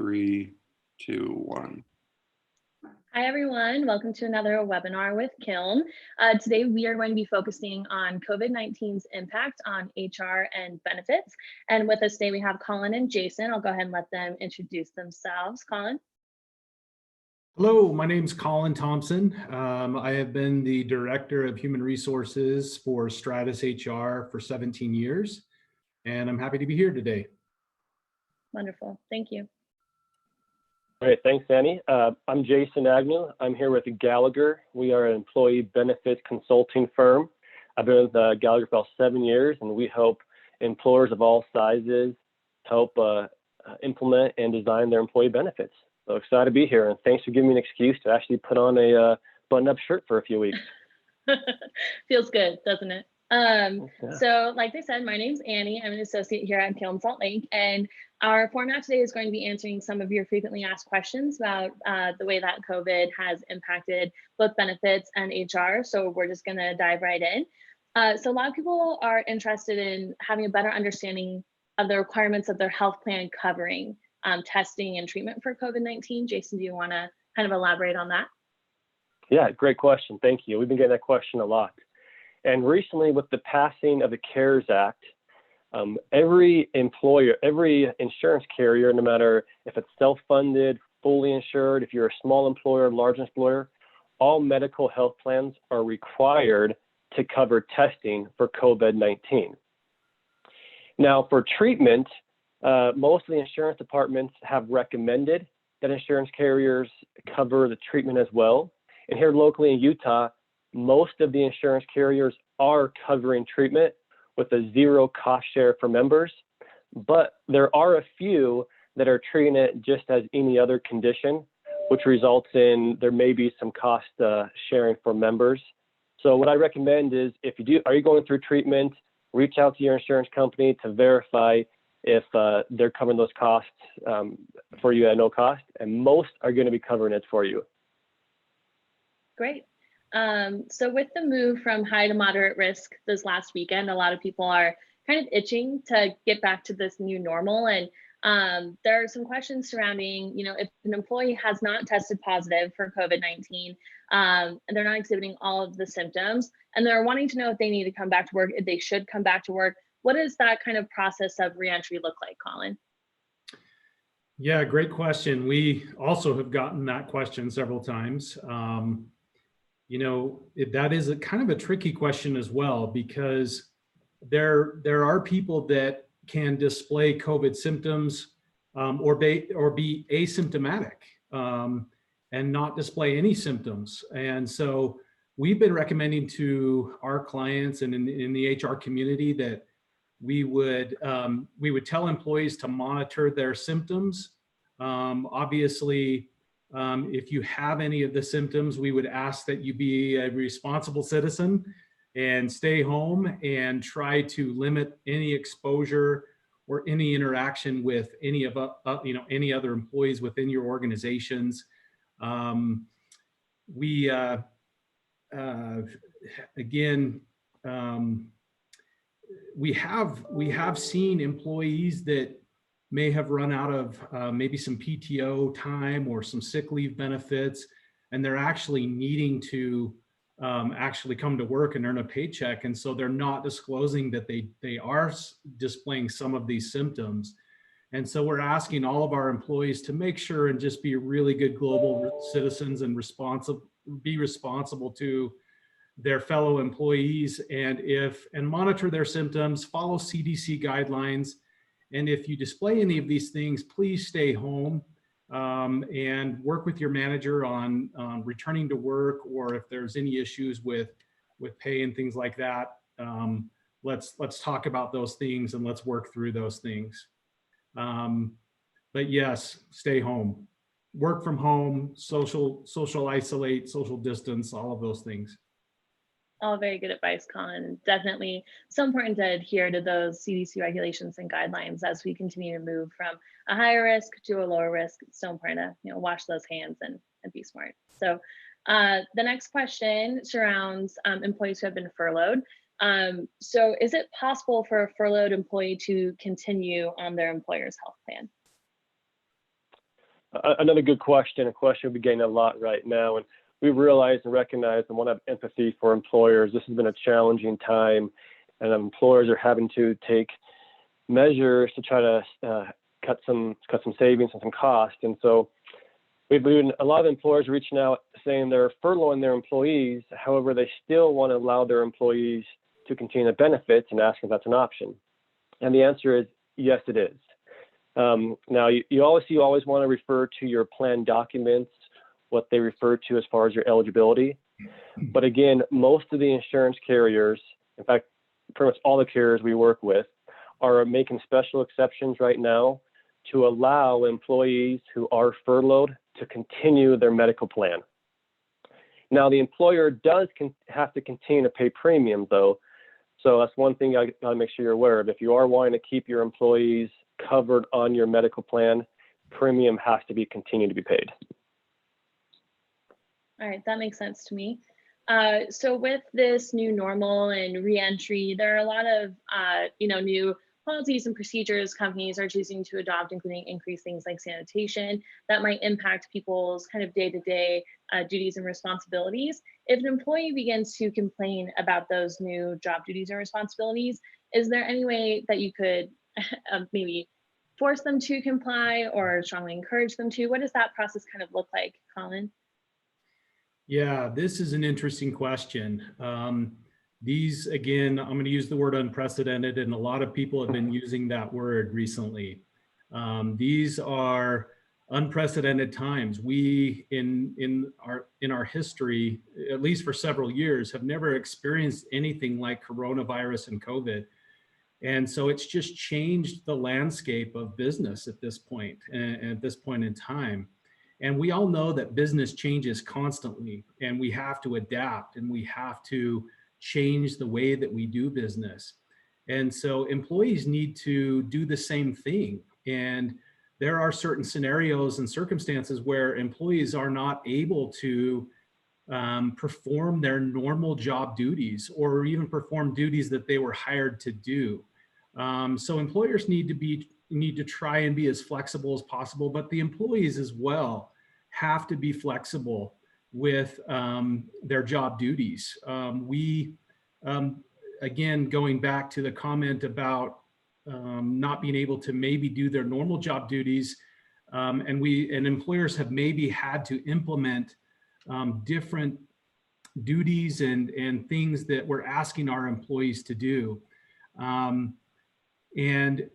3, 2, 1. Hi, everyone. Welcome to another webinar with Kiln. Today, we are going to be focusing on COVID-19's impact on HR and benefits. And with us today, we have Colin and Jason. I'll go ahead and let them introduce themselves. Colin. Hello, my name is Colin Thompson. I have been the Director of Human Resources for Stratus HR for 17 years, and I'm happy to be here today. Wonderful. Thank you. All right, thanks, Annie. I'm Jason Agnew. I'm here with Gallagher. We are an employee benefits consulting firm. I've been with Gallagher for about 7 years, and we help employers of all sizes help implement and design their employee benefits. So excited to be here, and thanks for giving me an excuse to actually put on a button-up shirt for a few weeks. Feels good, doesn't it? So like they said, my name's Annie. I'm an associate here at Kiln Salt Lake, and our format today is going to be answering some of your frequently asked questions about the way that COVID has impacted both benefits and HR. So we're just going to dive right in. So a lot of people are interested in having a better understanding of the requirements of their health plan covering testing and treatment for COVID-19. Jason, do you want to kind of elaborate on that? Yeah, great question. Thank you. We've been getting that question a lot. And recently, with the passing of the CARES Act, every employer, every insurance carrier, no matter if it's self-funded, fully insured, if you're a small employer, large employer, all medical health plans are required to cover testing for COVID-19. Now, for treatment, most of the insurance departments have recommended that insurance carriers cover the treatment as well. And here locally in Utah, most of the insurance carriers are covering treatment with a zero cost share for members, but there are a few that are treating it just as any other condition, which results in there may be some cost sharing for members. So what I recommend is if you are you going through treatment, reach out to your insurance company to verify if they're covering those costs for you at no cost, and most are going to be covering it for you. Great. So with the move from high to moderate risk this last weekend, a lot of people are kind of itching to get back to this new normal. And there are some questions surrounding, if an employee has not tested positive for COVID-19, and they're not exhibiting all of the symptoms, and they're wanting to know if they need to come back to work, if they should come back to work. What does that kind of process of reentry look like, Colin? Yeah, great question. We also have gotten that question several times. That is a kind of a tricky question as well, because there are people that can display COVID symptoms or be asymptomatic and not display any symptoms. And so we've been recommending to our clients and in the HR community that we would tell employees to monitor their symptoms. Obviously, if you have any of the symptoms, we would ask that you be a responsible citizen and stay home and try to limit any exposure or any interaction with any of any other employees within your organizations. We have seen employees that may have run out of maybe some PTO time or some sick leave benefits, and they're actually needing to actually come to work and earn a paycheck. And so they're not disclosing that they are displaying some of these symptoms. And so we're asking all of our employees to make sure and just be really good global citizens and be responsible to their fellow employees and monitor their symptoms, follow CDC guidelines. And if you display any of these things, please stay home and work with your manager on returning to work, or if there's any issues with pay and things like that, let's talk about those things and let's work through those things. But yes, stay home, work from home, social isolate, social distance, all of those things. All very good advice, Colin. Definitely so important to adhere to those CDC regulations and guidelines as we continue to move from a higher risk to a lower risk. It's so important to wash those hands and be smart. So the next question surrounds employees who have been furloughed. So is it possible for a furloughed employee to continue on their employer's health plan? Another good question, a question we're getting a lot right now, and we realize and recognize and want to have empathy for employers. This has been a challenging time, and employers are having to take measures to try to cut some savings and some cost. And so we've been, a lot of employers reaching out saying they're furloughing their employees. However, they still want to allow their employees to continue the benefits and ask if that's an option. And the answer is yes, it is. Now, you always want to refer to your plan documents, what they refer to as far as your eligibility. But again, most of the insurance carriers, in fact, pretty much all the carriers we work with, are making special exceptions right now to allow employees who are furloughed to continue their medical plan. Now, the employer does have to continue to pay premiums, though. So that's one thing I gotta make sure you're aware of. If you are wanting to keep your employees covered on your medical plan, premium has to be continued to be paid. All right, that makes sense to me. So with this new normal and reentry, there are a lot of new policies and procedures companies are choosing to adopt, including increased things like sanitation that might impact people's kind of day-to-day duties and responsibilities. If an employee begins to complain about those new job duties and responsibilities, is there any way that you could maybe force them to comply or strongly encourage them to? What does that process kind of look like, Colin? Yeah, this is an interesting question. These, again, I'm going to use the word unprecedented, and a lot of people have been using that word recently. These are unprecedented times. We, in our history, at least for several years, have never experienced anything like coronavirus and COVID. And so it's just changed the landscape of business at this point, and at this point in time. And we all know that business changes constantly, and we have to adapt, and we have to change the way that we do business. And so employees need to do the same thing. And there are certain scenarios and circumstances where employees are not able to perform their normal job duties or even perform duties that they were hired to do. So employers need to try and be as flexible as possible, but the employees as well have to be flexible with their job duties. Again, going back to the comment about not being able to maybe do their normal job duties, and employers have maybe had to implement different duties and things that we're asking our employees to do. And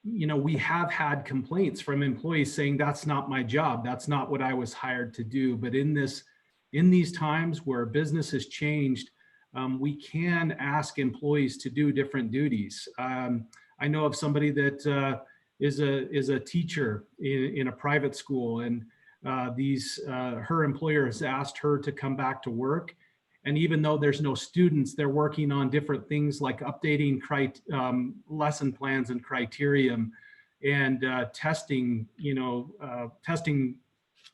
we have had complaints from employees saying, that's not my job. That's not what I was hired to do. But in these times where business has changed, we can ask employees to do different duties. I know of somebody that is a teacher in a private school, and her employer has asked her to come back to work. And even though there's no students, they're working on different things like updating lesson plans and criterion, and testing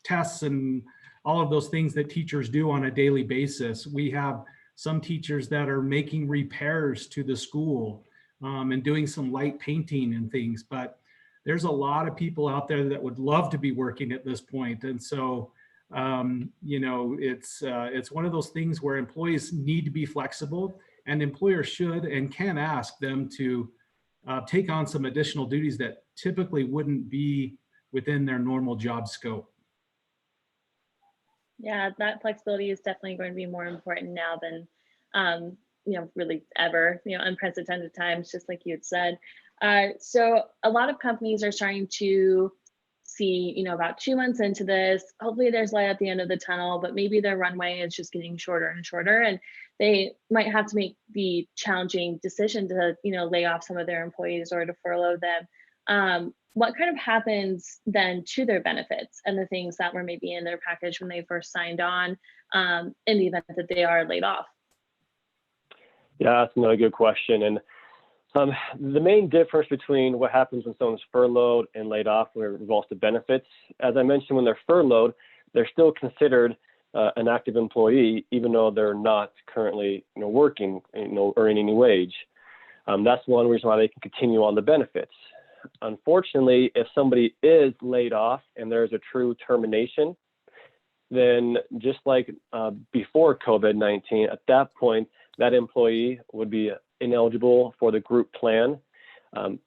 tests and all of those things that teachers do on a daily basis. We have some teachers that are making repairs to the school and doing some light painting and things. But there's a lot of people out there that would love to be working at this point. And so it's one of those things where employees need to be flexible, and employers should and can ask them to take on some additional duties that typically wouldn't be within their normal job scope. Yeah, that flexibility is definitely going to be more important now than really ever. Unprecedented times, just like you had said. So a lot of companies are starting to see, about 2 months into this, hopefully there's light at the end of the tunnel, but maybe their runway is just getting shorter and shorter, and they might have to make the challenging decision to, lay off some of their employees or to furlough them. What kind of happens then to their benefits and the things that were maybe in their package when they first signed on, in the event that they are laid off? Yeah, that's another good question. And the main difference between what happens when someone's furloughed and laid off when it revolves to benefits, as I mentioned, when they're furloughed, they're still considered an active employee, even though they're not currently working, earning any wage. That's one reason why they can continue on the benefits. unfortunately, if somebody is laid off and there's a true termination, then just like before COVID-19, at that point, that employee would be ineligible for the group plan, and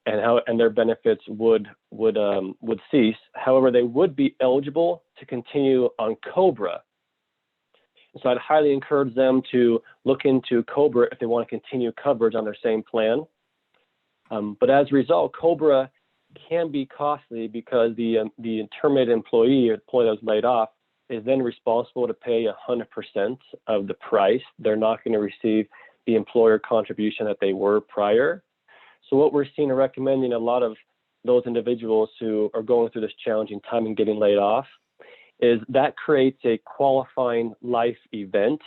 their benefits would cease. However, they would be eligible to continue on COBRA. So I'd highly encourage them to look into COBRA if they want to continue coverage on their same plan. But as a result, COBRA can be costly because the terminated employee or employee that was laid off is then responsible to pay 100% of the price. They're not going to receive the employer contribution that they were prior. So what we're seeing and recommending a lot of those individuals who are going through this challenging time and getting laid off is that creates a qualifying life event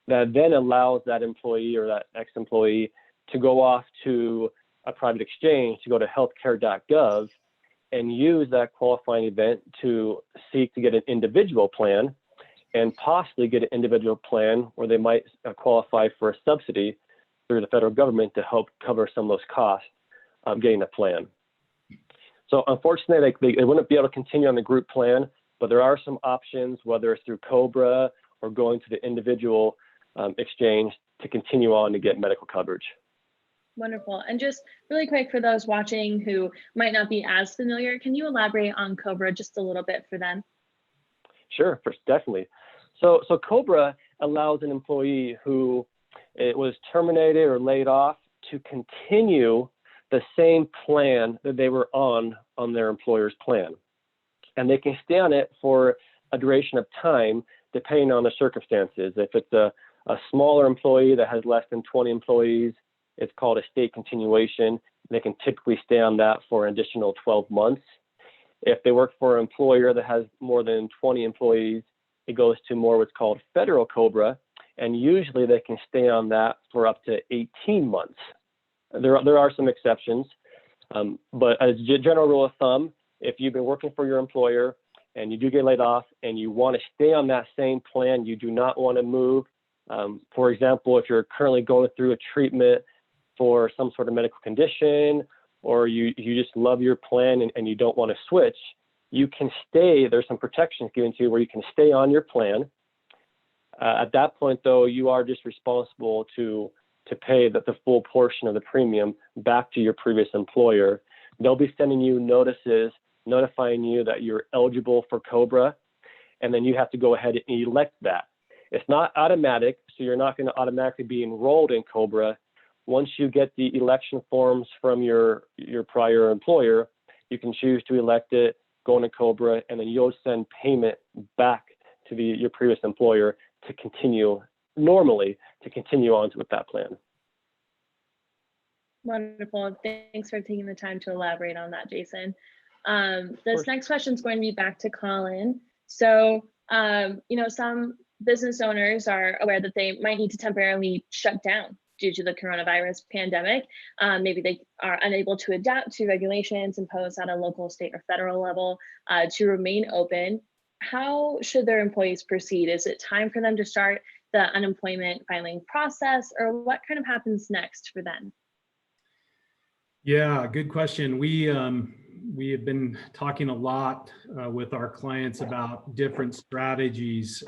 that then allows that employee or that ex-employee to go off to a private exchange, to go to healthcare.gov and use that qualifying event to seek to get an individual plan and possibly get an individual plan where they might qualify for a subsidy through the federal government to help cover some of those costs of getting a plan. So unfortunately, they wouldn't be able to continue on the group plan, but there are some options, whether it's through COBRA or going to the individual exchange to continue on to get medical coverage. Wonderful. And just really quick for those watching who might not be as familiar, can you elaborate on COBRA just a little bit for them? Sure, definitely. So COBRA allows an employee who was terminated or laid off to continue the same plan that they were on their employer's plan. And they can stay on it for a duration of time, depending on the circumstances. If it's a smaller employee that has less than 20 employees, it's called a state continuation. They can typically stay on that for an additional 12 months. If they work for an employer that has more than 20 employees, it goes to more what's called federal COBRA, and usually they can stay on that for up to 18 months. There are some exceptions, but as a general rule of thumb, if you've been working for your employer and you do get laid off and you want to stay on that same plan, you do not want to move. For example, if you're currently going through a treatment for some sort of medical condition, or you just love your plan and you don't want to switch, you can stay. There's some protections given to you where you can stay on your plan. At that point, though, you are just responsible to pay the full portion of the premium back to your previous employer. They'll be sending you notices notifying you that you're eligible for COBRA, and then you have to go ahead and elect that. It's not automatic, so you're not going to automatically be enrolled in COBRA. Once you get the election forms from your prior employer, you can choose to elect it, go into COBRA, and then you'll send payment back to your previous employer to continue on with that plan. Wonderful. Thanks for taking the time to elaborate on that, Jason. This next question is going to be back to Colin. So, some business owners are aware that they might need to temporarily shut down due to the coronavirus pandemic. Maybe they are unable to adapt to regulations imposed at a local, state, or federal level to remain open. How should their employees proceed? Is it time for them to start the unemployment filing process, or what kind of happens next for them? Yeah, good question. We have been talking a lot with our clients about different strategies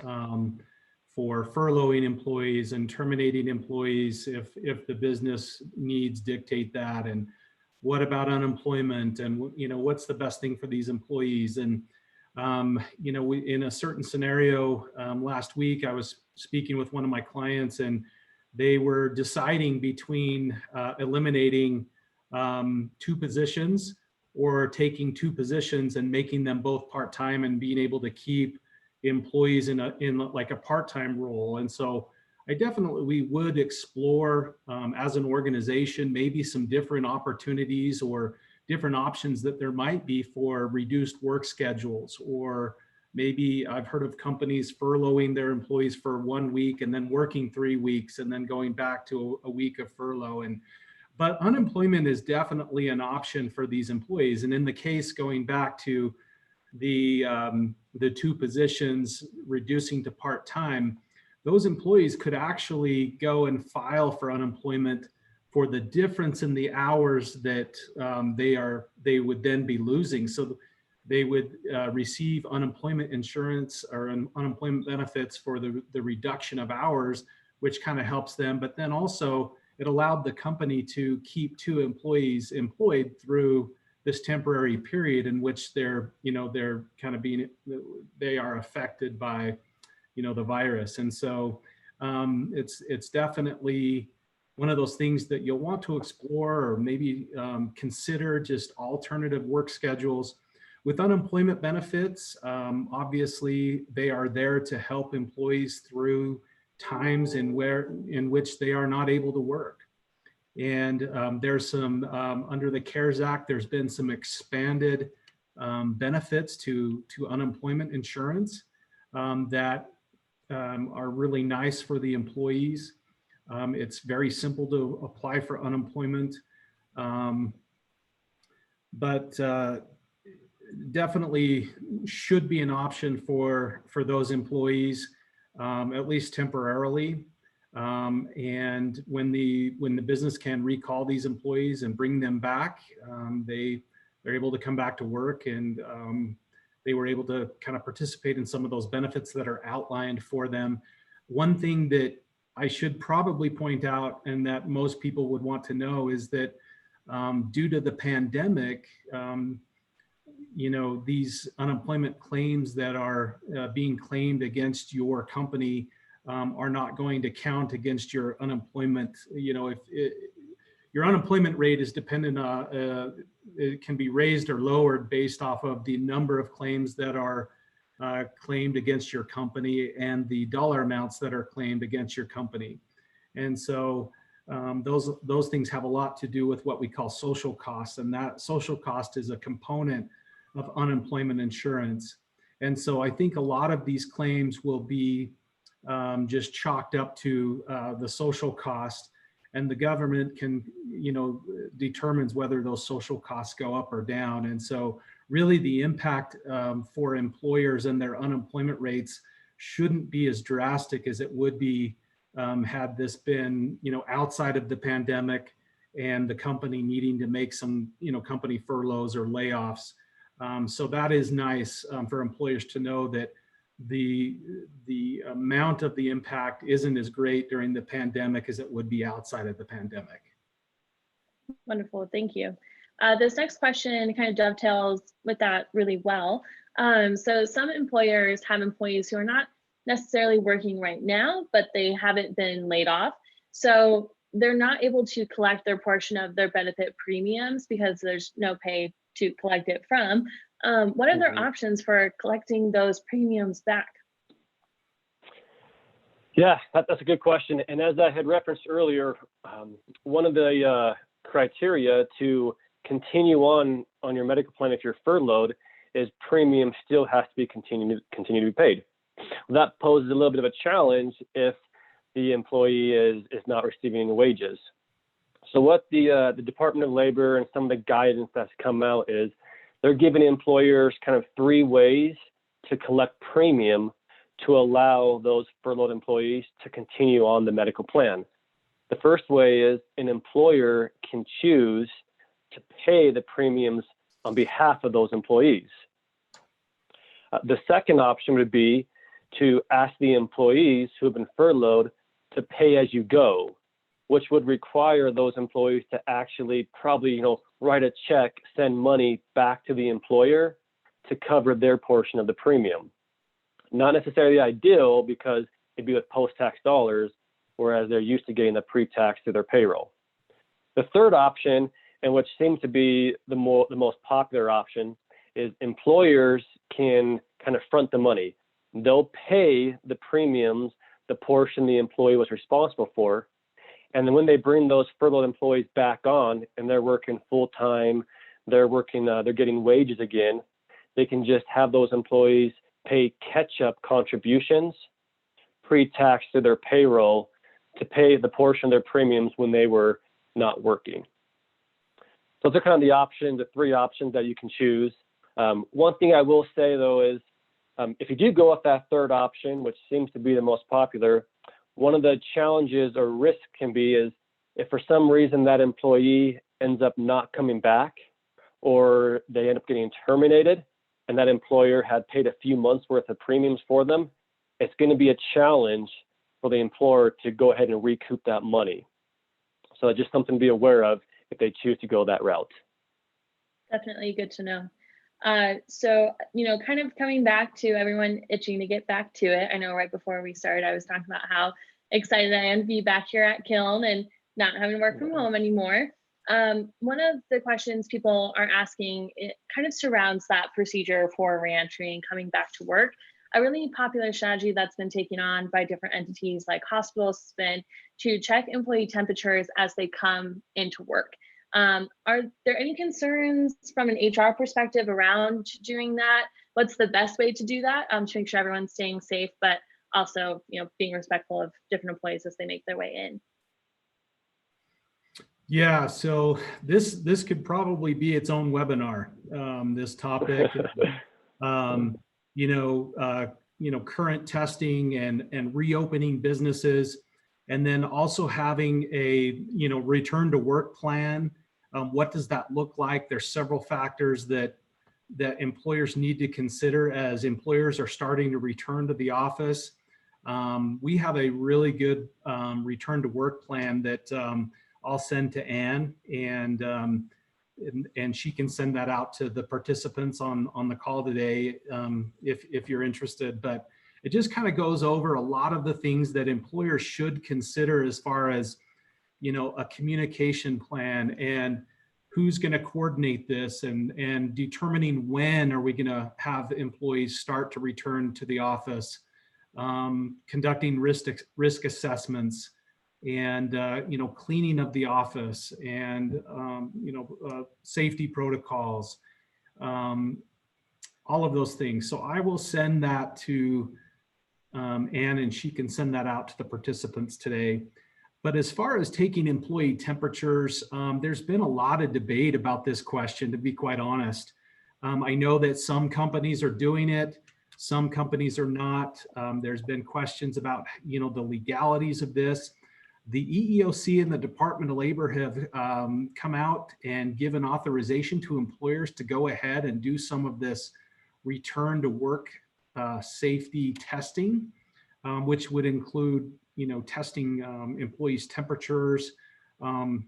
for furloughing employees and terminating employees if the business needs dictate that, and what about unemployment, and what's the best thing for these employees. And in a certain scenario last week, I was speaking with one of my clients, and they were deciding between eliminating 2 positions or taking 2 positions and making them both part-time and being able to keep employees in like a part-time role. And so we would explore as an organization, maybe some different opportunities or different options that there might be for reduced work schedules, or maybe I've heard of companies furloughing their employees for 1 week and then working 3 weeks and then going back to a week of furlough. But unemployment is definitely an option for these employees. And in the case going back to the 2 positions reducing to part-time, those employees could actually go and file for unemployment for the difference in the hours that they would then be losing. So they would receive unemployment insurance or unemployment benefits for the reduction of hours, which kind of helps them. But then also it allowed the company to keep 2 employees employed through this temporary period in which they're kind of they are affected by, the virus. And so it's definitely one of those things that you'll want to explore, or maybe consider just alternative work schedules. With unemployment benefits, obviously they are there to help employees through times in which they are not able to work. And there's some, under the CARES Act, there's been some expanded benefits to unemployment insurance that are really nice for the employees. It's very simple to apply for unemployment, but definitely should be an option for those employees, at least temporarily. And when the business can recall these employees and bring them back, they're able to come back to work, and they were able to kind of participate in some of those benefits that are outlined for them. One thing that I should probably point out, and that most people would want to know, is that due to the pandemic, these unemployment claims that are being claimed against your company are not going to count against your unemployment. If your unemployment rate is dependent on, it can be raised or lowered based off of the number of claims that are claimed against your company and the dollar amounts that are claimed against your company. And so those things have a lot to do with what we call social costs, and that social cost is a component of unemployment insurance. And so I think a lot of these claims will be just chalked up to the social cost, and the government can, determines whether those social costs go up or down. And so really the impact for employers and their unemployment rates shouldn't be as drastic as it would be had this been, outside of the pandemic and the company needing to make some, company furloughs or layoffs. So that is nice for employers to know that the amount of the impact isn't as great during the pandemic as it would be outside of the pandemic. Wonderful, thank you. This next question kind of dovetails with that really well. So some employers have employees who are not necessarily working right now, but they haven't been laid off. So they're not able to collect their portion of their benefit premiums because there's no pay to collect it from. What are their options for collecting those premiums back? Yeah, that's a good question. And as I had referenced earlier, one of the criteria to continue on your medical plan if you're furloughed is premium still has to be continue to be paid. That poses a little bit of a challenge if the employee is not receiving any wages. So what the Department of Labor and some of the guidance that's come out is they're giving employers kind of 3 ways to collect premium to allow those furloughed employees to continue on the medical plan. The first way is an employer can choose to pay the premiums on behalf of those employees. The second option would be to ask the employees who have been furloughed to pay as you go, which would require those employees to actually probably, write a check, send money back to the employer to cover their portion of the premium. Not necessarily ideal because it'd be with post-tax dollars, whereas they're used to getting the pre-tax through their payroll. The third option, and which seems to be the most popular option, is employers can kind of front the money. They'll pay the premiums, the portion the employee was responsible for, and then when they bring those furloughed employees back on and they're working full time, they're getting wages again, they can just have those employees pay catch-up contributions pre-tax to their payroll to pay the portion of their premiums when they were not working. So those are kind of the 3 options that you can choose. One thing I will say though is if you do go with that third option, which seems to be the most popular, one of the challenges or risks can be is If for some reason that employee ends up not coming back, or they end up getting terminated, and that employer had paid a few months worth of premiums for them, it's going to be a challenge for the employer to go ahead and recoup that money. So that's just something to be aware of if they choose to go that route. Definitely good to know. So, kind of coming back to everyone itching to get back to it. I know right before we started, I was talking about how excited I am to be back here at Kiln and not having to work from home anymore. One of the questions people are asking, it kind of surrounds that procedure for reentry and coming back to work. A really popular strategy that's been taken on by different entities like hospitals has been to check employee temperatures as they come into work. Are there any concerns from an HR perspective around doing that? What's the best way to do that to make sure everyone's staying safe, but also, being respectful of different employees as they make their way in? Yeah, so this could probably be its own webinar, this topic. Current testing and reopening businesses, and then also having a return to work plan. What does that look like? There's several factors that employers need to consider as employers are starting to return to the office. We have a really good return to work plan that I'll send to Ann, and she can send that out to the participants on the call today if you're interested. But it just kind of goes over a lot of the things that employers should consider as far as a communication plan and who's going to coordinate this, and determining when are we going to have employees start to return to the office, conducting risk assessments, and cleaning of the office, and safety protocols, all of those things. So I will send that to Ann, and she can send that out to the participants today. But as far as taking employee temperatures, there's been a lot of debate about this question, to be quite honest. I know that some companies are doing it, some companies are not. There's been questions about the legalities of this. The EEOC and the Department of Labor have come out and given authorization to employers to go ahead and do some of this return to work safety testing, which would include testing employees' temperatures,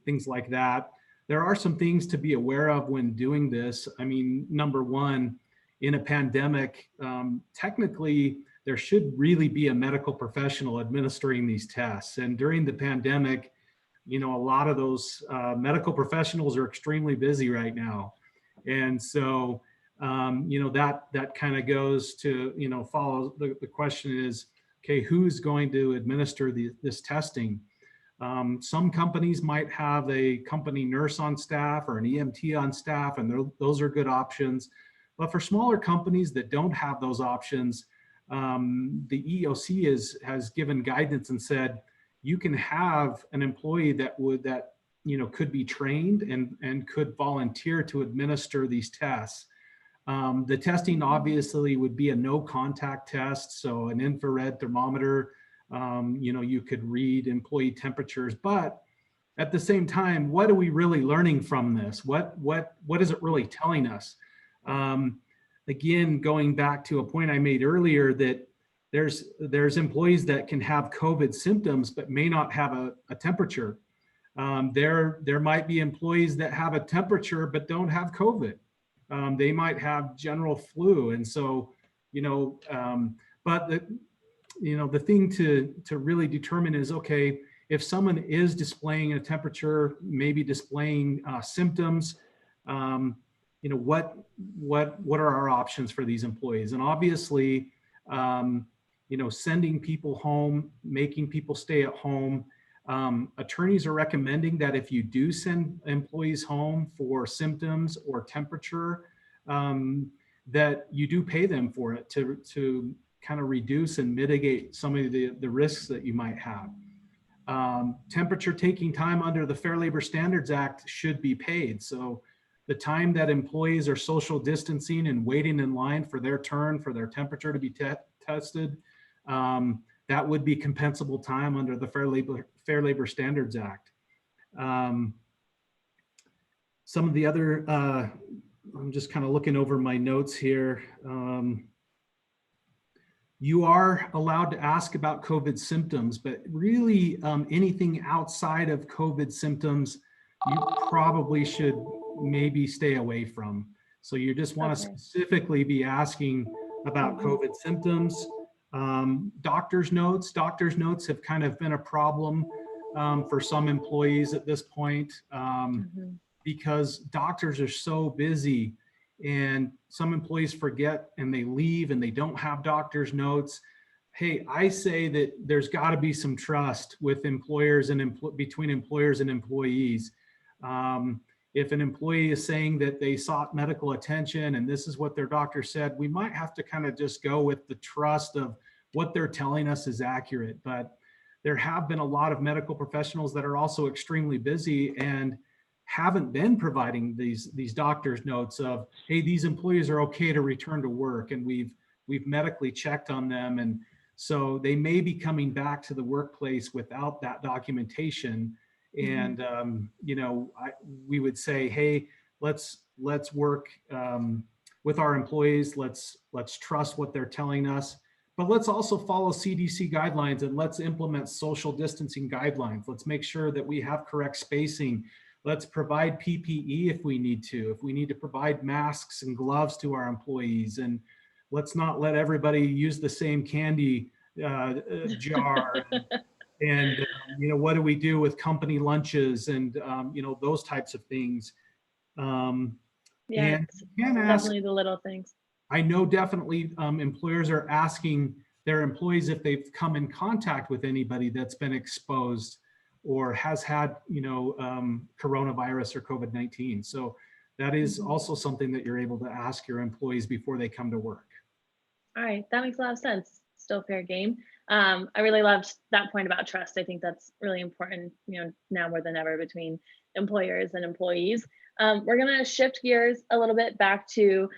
things like that. There are some things to be aware of when doing this. I mean, number one, in a pandemic, technically, there should really be a medical professional administering these tests. And during the pandemic, a lot of those medical professionals are extremely busy right now. And so, that kind of goes to, follow the question is, okay, who's going to administer this testing? Some companies might have a company nurse on staff or an EMT on staff, and those are good options. But for smaller companies that don't have those options, the EEOC has given guidance and said you can have an employee that could be trained and could volunteer to administer these tests. The testing obviously would be a no contact test, so an infrared thermometer. You could read employee temperatures, but at the same time, what are we really learning from this? What is it really telling us? Again, going back to a point I made earlier, that there's employees that can have COVID symptoms but may not have a temperature. There might be employees that have a temperature but don't have COVID. They might have general flu, and so but the thing to really determine is, okay, if someone is displaying a temperature, maybe displaying symptoms, what are our options for these employees? And obviously, sending people home, making people stay at home. Attorneys are recommending that if you do send employees home for symptoms or temperature, that you do pay them for it to kind of reduce and mitigate some of the risks that you might have. Temperature taking time under the Fair Labor Standards Act should be paid. So the time that employees are social distancing and waiting in line for their turn for their temperature to be tested, that would be compensable time under the Fair Labor Standards Act. Some of the other, I'm just kind of looking over my notes here. You are allowed to ask about COVID symptoms, but really anything outside of COVID symptoms, you probably should maybe stay away from. So you just want to specifically be asking about COVID symptoms. Doctor's notes have kind of been a problem for some employees at this point because doctors are so busy. And some employees forget and they leave and they don't have doctor's notes. Hey, I say that there's got to be some trust with employers and between employers and employees. If an employee is saying that they sought medical attention and this is what their doctor said, we might have to kind of just go with the trust of what they're telling us is accurate. But there have been a lot of medical professionals that are also extremely busy and haven't been providing these doctor's notes of, hey, these employees are okay to return to work and we've medically checked on them. And so they may be coming back to the workplace without that documentation. And, you know, we would say, hey, let's work with our employees. Let's trust what they're telling us, but let's also follow CDC guidelines and let's implement social distancing guidelines. Let's make sure that we have correct spacing. Let's provide PPE if we need to provide masks and gloves to our employees, and let's not let everybody use the same candy jar. And you know, what do we do with company lunches and you know, those types of things. Yeah, and it's definitely the little things. I know definitely employers are asking their employees if they've come in contact with anybody that's been exposed or has had, you know, coronavirus or COVID-19. So that is also something that you're able to ask your employees before they come to work. All right, that makes a lot of sense. Still fair game. I really loved that point about trust. I think that's really important, you know, now more than ever between employers and employees. We're going to shift gears a little bit back to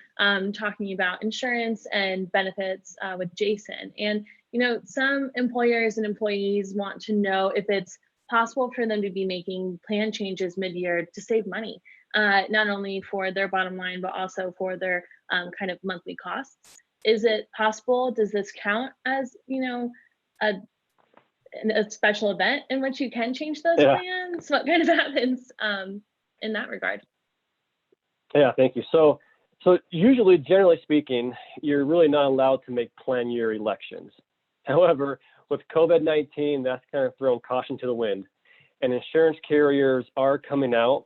talking about insurance and benefits with Jason. And, you know, some employers and employees want to know if it's possible for them to be making plan changes mid-year to save money, not only for their bottom line, but also for their kind of monthly costs. Is it possible? Does this count as, you know, a special event in which you can change those plans? What kind of happens in that regard? Yeah, thank you. So usually, generally speaking, you're really not allowed to make plan year elections. However, with COVID-19, that's kind of thrown caution to the wind, and insurance carriers are coming out.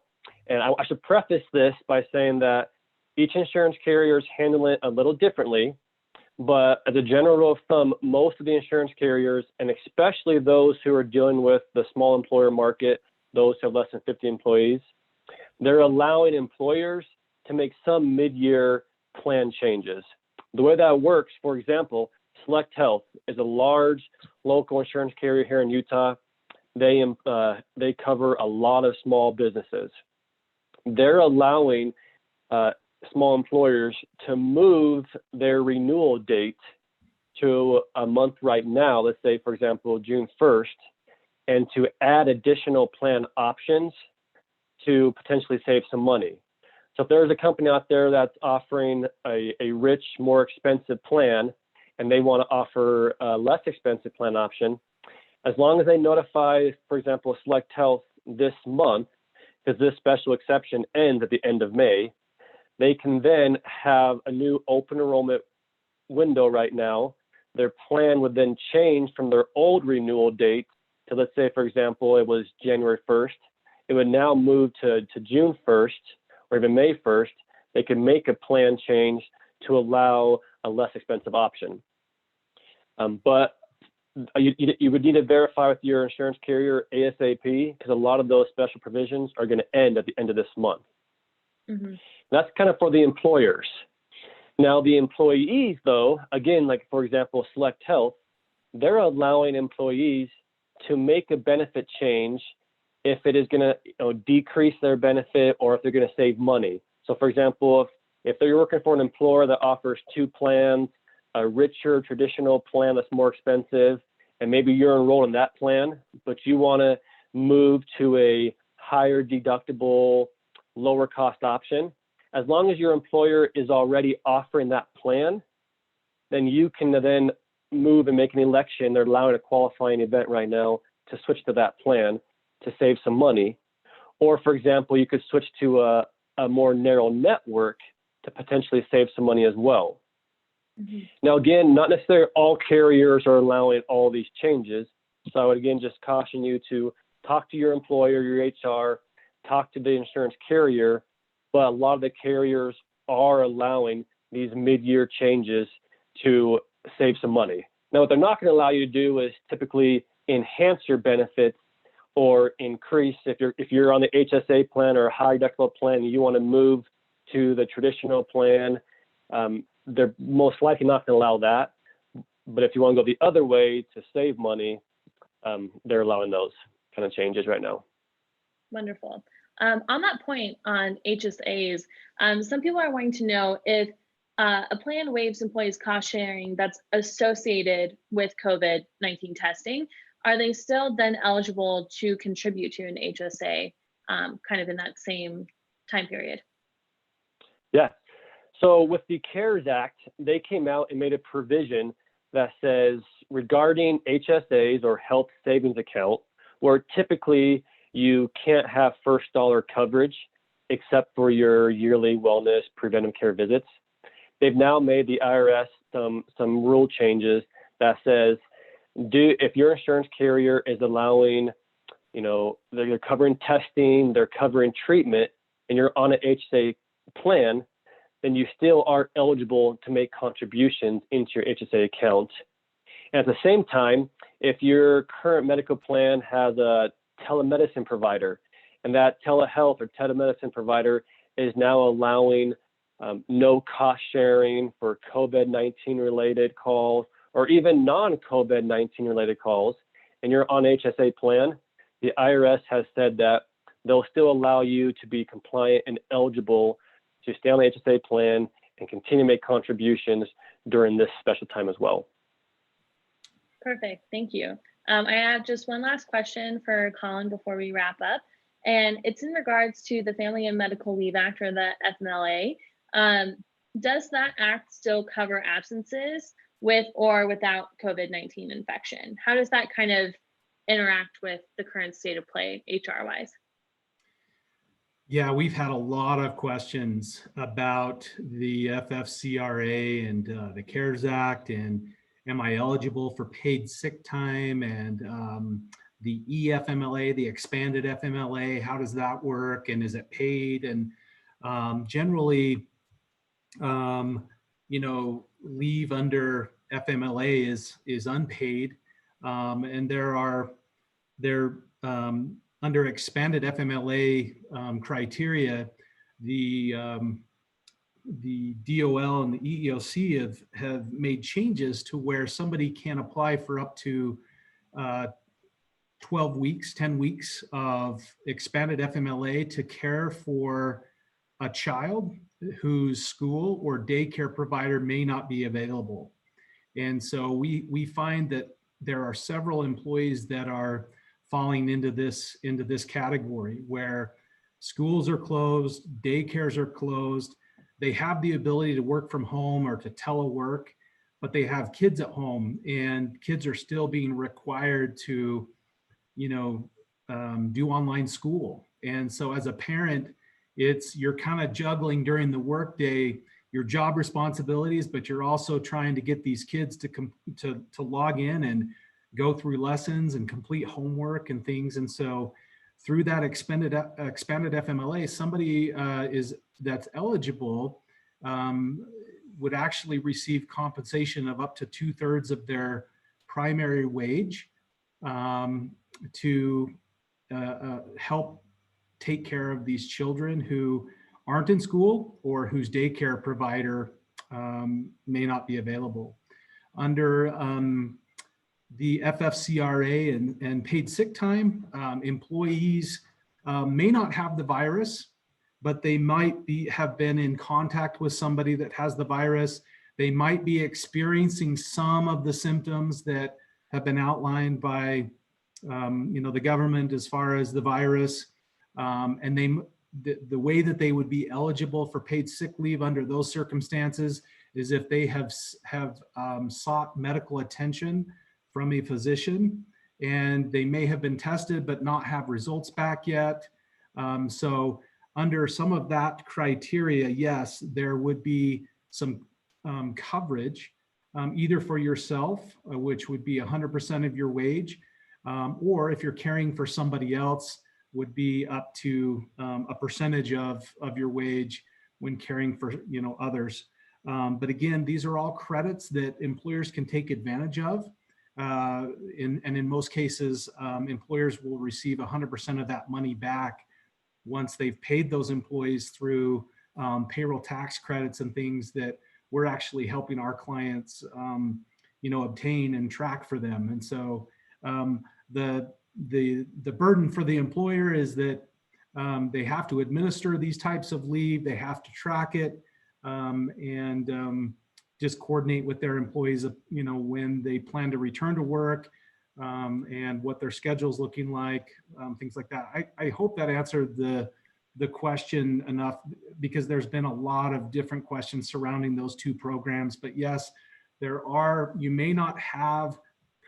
And I should preface this by saying that each insurance carrier is handling it a little differently, but as a general rule of thumb, most of the insurance carriers, and especially those who are dealing with the small employer market, those who have less than 50 employees, they're allowing employers to make some mid-year plan changes. The way that works, for example, Select Health is a large local insurance carrier here in Utah. They cover a lot of small businesses. They're allowing small employers to move their renewal date to a month right now, let's say, for example, June 1st, and to add additional plan options to potentially save some money. So if there's a company out there that's offering a rich, more expensive plan, and they want to offer a less expensive plan option, as long as they notify, for example, Select Health this month, because this special exception ends at the end of May, they can then have a new open enrollment window right now. Their plan would then change from their old renewal date to, let's say, for example, it was January 1st. It would now move to June 1st or even May 1st. They can make a plan change to allow a less expensive option. But you would need to verify with your insurance carrier ASAP, because a lot of those special provisions are going to end at the end of this month. Mm-hmm. That's kind of for the employers. Now, the employees, though, again, like, for example, Select Health, they're allowing employees to make a benefit change if it is going to decrease their benefit or if they're going to save money. So, for example, if they're working for an employer that offers two plans, a richer traditional plan that's more expensive, and maybe you're enrolled in that plan, but you want to move to a higher deductible, lower cost option, as long as your employer is already offering that plan, then you can then move and make an election. They're allowing a qualifying event right now to switch to that plan to save some money. Or for example, you could switch to a more narrow network to potentially save some money as well. Now, again, not necessarily all carriers are allowing all these changes. So I would again just caution you to talk to your employer, your HR, talk to the insurance carrier, but a lot of the carriers are allowing these mid-year changes to save some money. Now, what they're not going to allow you to do is typically enhance your benefits or increase. If you're on the HSA plan or a high deductible plan and you want to move to the traditional plan, they're most likely not going to allow that. But if you want to go the other way to save money, they're allowing those kind of changes right now. Wonderful. On that point on HSAs, some people are wanting to know if a plan waives employees' cost sharing that's associated with COVID-19 testing, are they still then eligible to contribute to an HSA kind of in that same time period? Yeah. So with the CARES Act, they came out and made a provision that says regarding HSAs or health savings account, where typically you can't have first dollar coverage except for your yearly wellness preventive care visits. They've now made the IRS some rule changes that says, if your insurance carrier is allowing, they're covering testing, they're covering treatment, and you're on an HSA plan, then you still are eligible to make contributions into your HSA account. And at the same time, if your current medical plan has a telemedicine provider, and that telehealth or telemedicine provider is now allowing no cost sharing for COVID-19 related calls, or even non-COVID-19 related calls, and you're on HSA plan, the IRS has said that they'll still allow you to be compliant and eligible to stay on the HSA plan and continue to make contributions during this special time as well. Perfect, thank you. I have just one last question for Colin before we wrap up, and it's in regards to the Family and Medical Leave Act, or the FMLA. Does that act still cover absences with or without COVID-19 infection? How does that kind of interact with the current state of play HR-wise? Yeah, we've had a lot of questions about the FFCRA and the CARES Act, and am I eligible for paid sick time, and the EFMLA, the expanded FMLA, how does that work, and is it paid? And generally, leave under FMLA is unpaid, and they're under expanded FMLA criteria, the DOL and the EEOC have made changes to where somebody can apply for up to 12 weeks, 10 weeks of expanded FMLA to care for a child whose school or daycare provider may not be available. And so we find that there are several employees that are falling into this category where schools are closed, daycares are closed, they have the ability to work from home or to telework, but they have kids at home, and kids are still being required to, do online school. And so as a parent, you're kind of juggling during the workday your job responsibilities, but you're also trying to get these kids to log in and go through lessons and complete homework and things. And so through that expanded FMLA, somebody that's eligible would actually receive compensation of up to 2/3 of their primary wage to help take care of these children who aren't in school or whose daycare provider may not be available. Under the FFCRA and paid sick time, employees may not have the virus, but they might have been in contact with somebody that has the virus. They might be experiencing some of the symptoms that have been outlined by the government as far as the virus. And the way that they would be eligible for paid sick leave under those circumstances is if they have sought medical attention from a physician, and they may have been tested but not have results back yet. So under some of that criteria, yes, there would be some coverage, either for yourself, which would be 100% of your wage, or if you're caring for somebody else, would be up to a percentage of your wage when caring for others. But again, these are all credits that employers can take advantage of. And in most cases, employers will receive 100% of that money back once they've paid those employees through payroll tax credits and things that we're actually helping our clients obtain and track for them. And so the burden for the employer is that they have to administer these types of leave, they have to track it, and just coordinate with their employees, when they plan to return to work, and what their schedule is looking like, things like that. I hope that answered the question enough, because there's been a lot of different questions surrounding those two programs. But yes, you may not have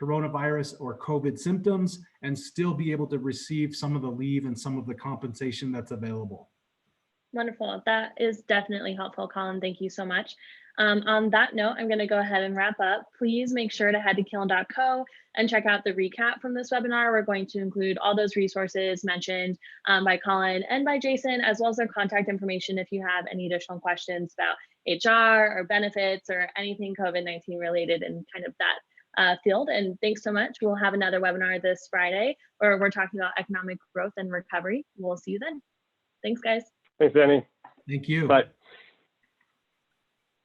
coronavirus or COVID symptoms and still be able to receive some of the leave and some of the compensation that's available. Wonderful. That is definitely helpful, Colin. Thank you so much. On that note, I'm going to go ahead and wrap up. Please make sure to head to kiln.co and check out the recap from this webinar. We're going to include all those resources mentioned by Colin and by Jason, as well as their contact information if you have any additional questions about HR or benefits or anything COVID-19 related in kind of that field. And thanks so much. We'll have another webinar this Friday where we're talking about economic growth and recovery. We'll see you then. Thanks, guys. Thanks, Danny. Thank you. Bye.